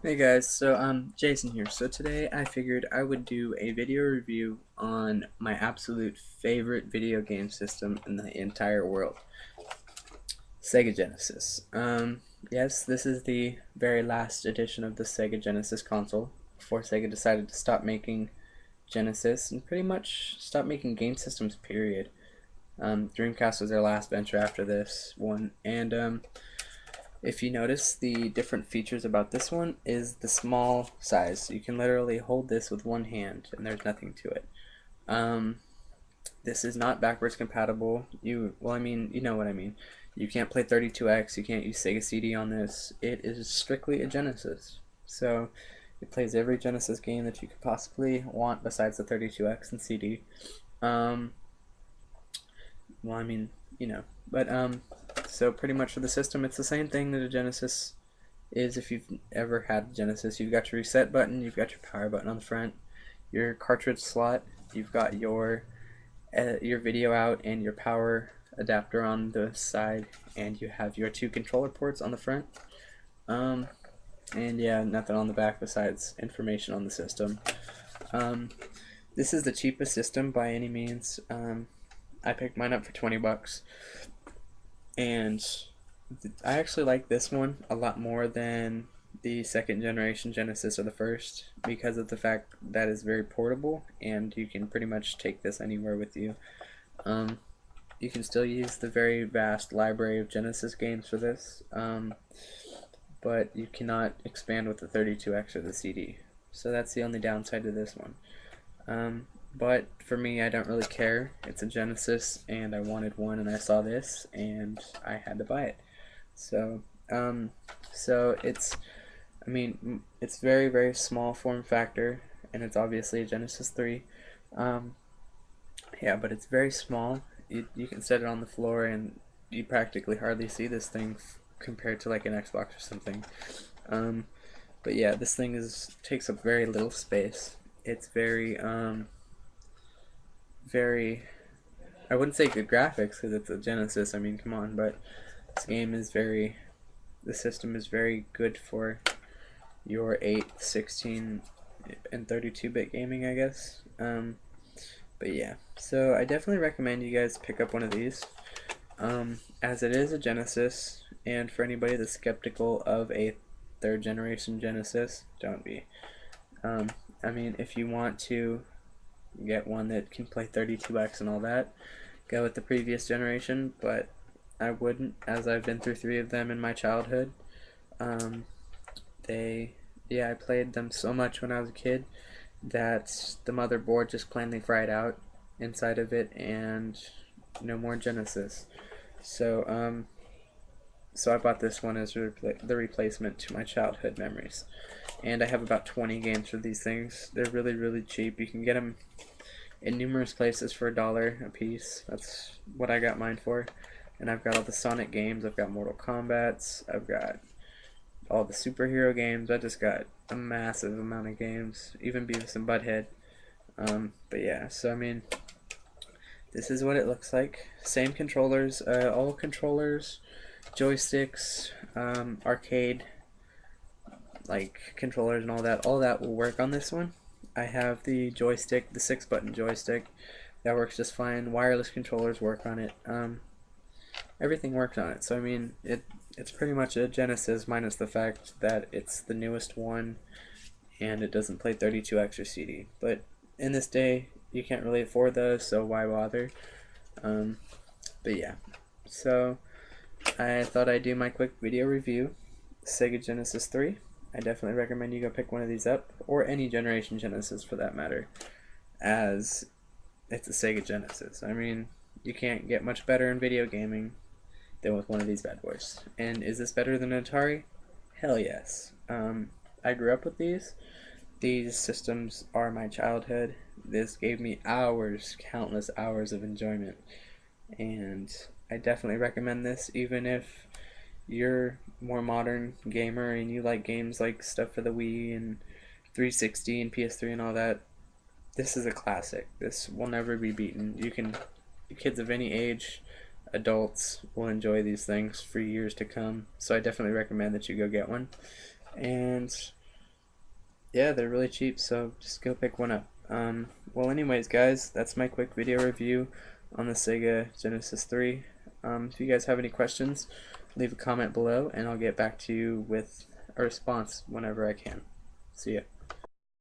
Hey guys, so Jason here. So today I figured I would do a video review on my absolute favorite video game system in the entire world, Sega Genesis. Yes, this is the very last edition of the Sega Genesis console before Sega decided to stop making Genesis and pretty much stop making game systems, period. Dreamcast was their last venture after this one, and if you notice, the different features about this one is the small size. You can literally hold this with one hand and there's nothing to it. Um, this is not backwards compatible. I mean, you know what I mean. You can't play 32X, you can't use Sega CD on this. It is strictly a Genesis. So it plays every Genesis game that you could possibly want besides the 32X and CD. Um, well, I mean, you know, but so pretty much for the system, it's the same thing that a Genesis is. If you've ever had a Genesis, you've got your reset button, you've got your power button on the front, your cartridge slot, you've got your video out and your power adapter on the side, and you have your two controller ports on the front. Um, and yeah, nothing on the back besides information on the system. Um, this is the cheapest system by any means. I picked mine up for 20 bucks, and I actually like this one a lot more than the second generation Genesis or the first because of the fact that it's very portable and you can pretty much take this anywhere with you. Um, you can still use the very vast library of Genesis games for this, but you cannot expand with the 32X or the CD. So that's the only downside to this one. But for me, I don't really care. It's a Genesis, and I wanted one, and I saw this, and I had to buy it. So, um, so I mean, it's very, very small form factor, and it's obviously a Genesis 3. Um, yeah, but it's very small. You can set it on the floor, and you practically hardly see this thing compared to like an Xbox or something. Um, but yeah, this thing takes up very little space. It's very I wouldn't say good graphics because it's a Genesis. I mean, come on, but this game is very the system is very good for your 8, 16, and 32-bit gaming, I guess. But yeah, so I definitely recommend you guys pick up one of these, as it is a Genesis, and for anybody that's skeptical of a third generation Genesis, don't be. Um, I mean, if you want to get one that can play 32X and all that, go with the previous generation, but I wouldn't, as I've been through three of them in my childhood. Um, I played them so much when I was a kid that the motherboard just plainly fried out inside of it, and no more Genesis. So, so I bought this one as the replacement to my childhood memories. And I have about 20 games for these things. They're really, really cheap. You can get them in numerous places for $1 a piece. That's what I got mine for. And I've got all the Sonic games. I've got Mortal Kombat's. I've got all the superhero games. I just got a massive amount of games. Even Beavis and Butthead. But yeah, so I mean, this is what it looks like. Same controllers, all controllers, joysticks, arcade, like controllers and all that will work on this one. I have the joystick, the 6-button joystick, that works just fine. Wireless controllers work on it. Everything works on it. So I mean, it's pretty much a Genesis minus the fact that it's the newest one and it doesn't play 32X or CD. But in this day, you can't really afford those, so why bother? Um, but yeah, so I thought I'd do my quick video review. Sega Genesis 3. I definitely recommend you go pick one of these up, or any generation Genesis for that matter, as it's a Sega Genesis. I mean, you can't get much better in video gaming than with one of these bad boys. And is this better than an Atari? Hell yes. I grew up with these. These systems are my childhood. This gave me hours, countless hours of enjoyment. And I definitely recommend this, even if you're more modern gamer and you like games like stuff for the Wii and 360 and PS3 and all that. This is a classic. This will never be beaten. Kids of any age, adults will enjoy these things for years to come. So I definitely recommend that you go get one. And Yeah, they're really cheap, so just go pick one up. Well, anyways, guys, that's my quick video review on the Sega Genesis 3. If you guys have any questions, leave a comment below, and I'll get back to you with a response whenever I can. See ya.